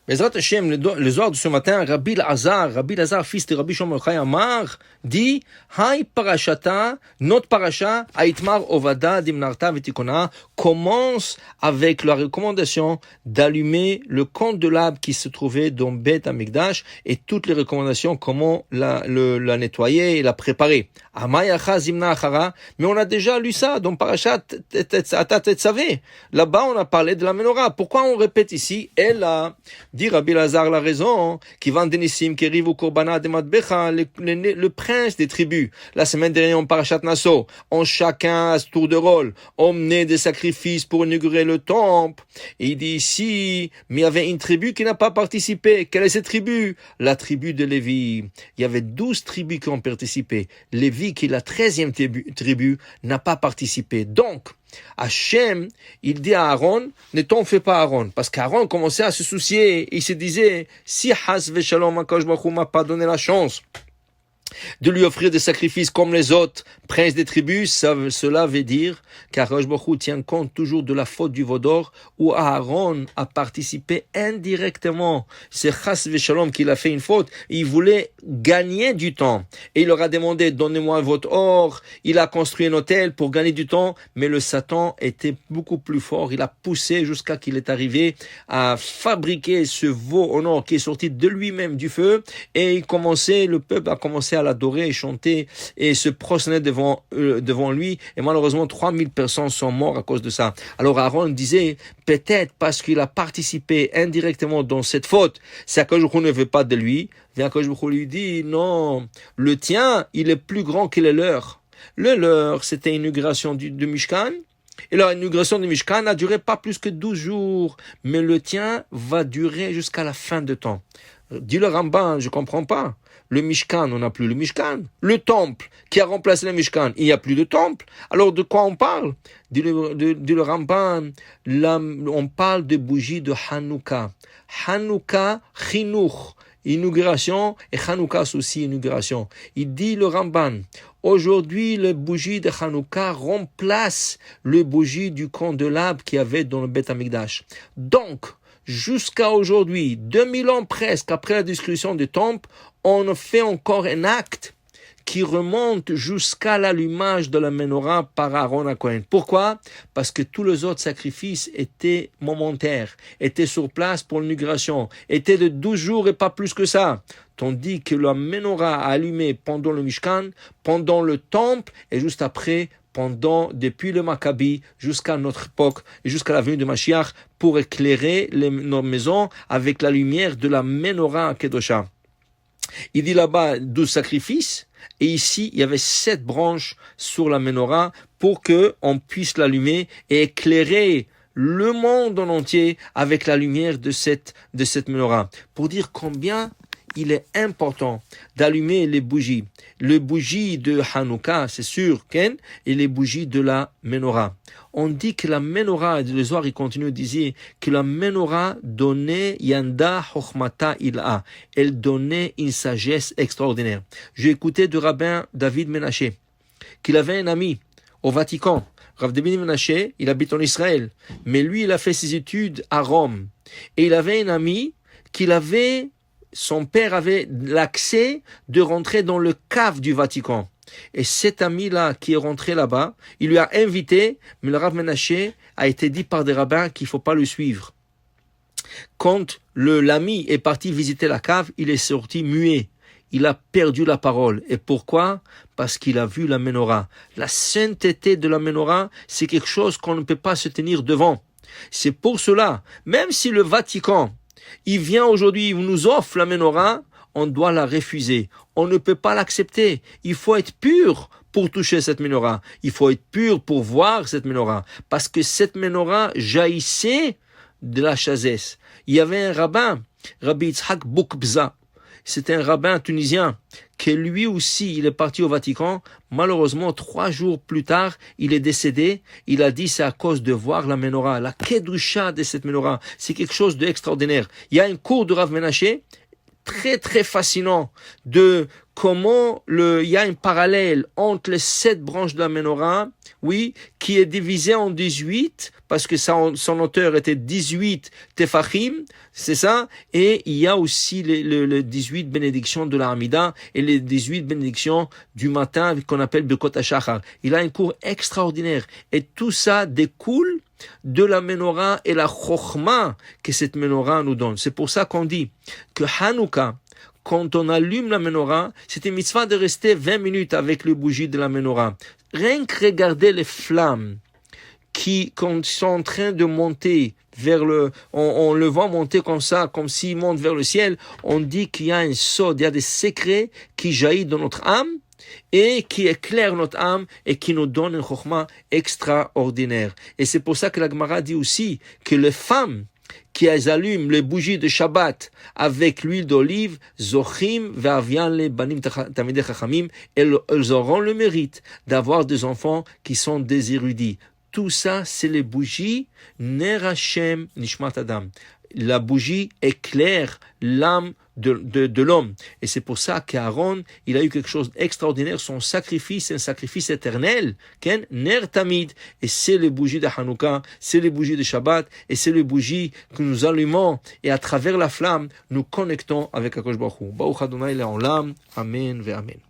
Bezrat Hashem, le soir de ce matin, Rabbi Lazar, fils de Rabbi Shimon Yochai Amar, dit, Hai parashata, notre parasha, Aitmar Ovada Dimnarta Vetikona, commence avec la recommandation d'allumer le candelabre qui se trouvait dans Beth Amikdash et toutes les recommandations, comment la nettoyer et la préparer. Amayacha Zimna Achara, mais on a déjà lu ça dans parasha Tetzaveh. Là-bas, on a parlé de la menorah. Pourquoi on répète ici? Elle a dit Rabbi Lazar la raison, qui vend Denissim, qui arrive au Korbana de Matbecha, le prince des tribus. La semaine dernière, on parachat Nassau, on chacun à ce tour de rôle, on menait des sacrifices pour inaugurer le temple. Et il dit ici, mais il y avait une tribu qui n'a pas participé. Quelle est cette tribu? La tribu de Lévi. Il y avait 12 tribus qui ont participé. Lévi, qui est la 13e tribu, n'a pas participé. Donc, Hachem, il dit à Aaron, ne t'en fais pas Aaron, parce qu'Aaron commençait à se soucier, il se disait, si Has Veshalom Akadosh Baruch Hu m'a pas donné la chance de lui offrir des sacrifices comme les autres princes des tribus, cela veut dire qu'Akadosh Baruch Hu tient compte toujours de la faute du Vaudor, où Aaron a participé indirectement. C'est Chas Veshalom qu'il a fait une faute, il voulait gagner du temps, et il leur a demandé, donnez-moi votre or. Il a construit un hôtel pour gagner du temps, mais le Satan était beaucoup plus fort, il a poussé jusqu'à qu'il est arrivé à fabriquer ce veau en or qui est sorti de lui-même du feu, et le peuple a commencé à l'adorer et chanter et se prosterner devant lui, et malheureusement 3000 personnes sont mortes à cause de ça. Alors Aaron disait, peut-être parce qu'il a participé indirectement dans cette faute, c'est qu'Akadosh Baruch Hu ne veut pas de lui. Et Akadosh Baruch Hu lui dit, non, le tien, il est plus grand que le leur. Le leur, c'était l'inauguration du Mishkan. Et l'inauguration du Mishkan n'a duré pas plus que 12 jours, mais le tien va durer jusqu'à la fin de temps. Dit le Ramban, je comprends pas. Le Mishkan, on n'a plus le Mishkan. Le temple qui a remplacé le Mishkan, il n'y a plus de temple. Alors de quoi on parle? Dit le Ramban, là, on parle de bougies de Hanouka. Hanouka, Chinuch, inauguration, et Hanouka c'est aussi inauguration. Il dit le Ramban, aujourd'hui les bougies de Hanouka remplacent les bougies du candelabre qu'il y avait dans le Beth Amikdash. Donc, jusqu'à aujourd'hui, 2000 ans presque après la destruction du temple, on fait encore un acte qui remonte jusqu'à l'allumage de la menorah par Aaron HaKohen. Pourquoi? Parce que tous les autres sacrifices étaient momentaires, étaient sur place pour l'inauguration, étaient de 12 jours et pas plus que ça. Tandis que la menorah allumée pendant le Mishkan, pendant le temple et juste après, depuis le Maccabi jusqu'à notre époque et jusqu'à la venue de Mashiach pour éclairer nos maisons avec la lumière de la menorah Kedosha. Il dit là-bas 12 sacrifices et ici il y avait 7 branches sur la menorah pour que on puisse l'allumer et éclairer le monde en entier avec la lumière de cette menorah. Pour dire combien il est important d'allumer les bougies de Hanouka, c'est sûr, Ken, et les bougies de la menorah. On dit que la menorah, le Zohar il continue de dire que la menorah donnait Yanda Chochmata Il'a, elle donnait une sagesse extraordinaire. J'ai écouté de rabbin David Menaché qu'il avait un ami au Vatican. Rav David Menaché, il habite en Israël, mais lui il a fait ses études à Rome et il avait un ami son père avait l'accès de rentrer dans le cave du Vatican. Et cet ami-là qui est rentré là-bas, il lui a invité, mais le Rav Menaché a été dit par des rabbins qu'il ne faut pas le suivre. Quand l'ami est parti visiter la cave, il est sorti muet. Il a perdu la parole. Et pourquoi? Parce qu'il a vu la menorah. La sainteté de la menorah, c'est quelque chose qu'on ne peut pas se tenir devant. C'est pour cela, même si le Vatican il vient aujourd'hui, il nous offre la menorah, on doit la refuser. On ne peut pas l'accepter. Il faut être pur pour toucher cette menorah. Il faut être pur pour voir cette menorah. Parce que cette menorah jaillissait de la chazesse. Il y avait un rabbin, Rabbi Yitzhak Boukbza. C'était un rabbin tunisien que lui aussi, il est parti au Vatican. Malheureusement, 3 jours plus tard, il est décédé. Il a dit c'est à cause de voir la menorah, la kedusha de cette menorah. C'est quelque chose d'extraordinaire. Il y a un cours de Rav Menaché très très fascinant de comment il y a un parallèle entre les 7 branches de la menorah, oui, qui est divisé en 18, parce que son auteur était 18 tefachim, c'est ça, et il y a aussi les 18 bénédictions de la Hamida et les 18 bénédictions du matin qu'on appelle Birkot HaShachar. Il a un cours extraordinaire, et tout ça découle de la menorah et la chokhmah que cette menorah nous donne. C'est pour ça qu'on dit que Hanouka, quand on allume la menorah, c'est une mitzvah de rester 20 minutes avec les bougies de la menorah. Rien que regarder les flammes quand ils sont en train de monter vers on le voit monter comme ça, comme s'ils montent vers le ciel, on dit qu'il y a un sod, il y a des secrets qui jaillissent dans notre âme et qui éclairent notre âme et qui nous donnent une chokhmah extraordinaire. Et c'est pour ça que la Gemara dit aussi que les femmes qui allument les bougies de Shabbat avec l'huile d'olive, Zochim ve'avian le banim tamidei chachamim, elles auront le mérite d'avoir des enfants qui sont des érudits. Tout ça, c'est les bougies Ner Hashem Nishmat Adam. La bougie éclaire l'âme de l'homme. Et c'est pour ça qu'Aaron, il a eu quelque chose d'extraordinaire. Son sacrifice, c'est un sacrifice éternel. Ken Ner Tamid. Et c'est les bougies de Hanouka, c'est les bougies de Shabbat, et c'est les bougies que nous allumons. Et à travers la flamme, nous connectons avec Akadosh Baruch Hu. Baruch Adonai Le'olam. Amen ve Amen.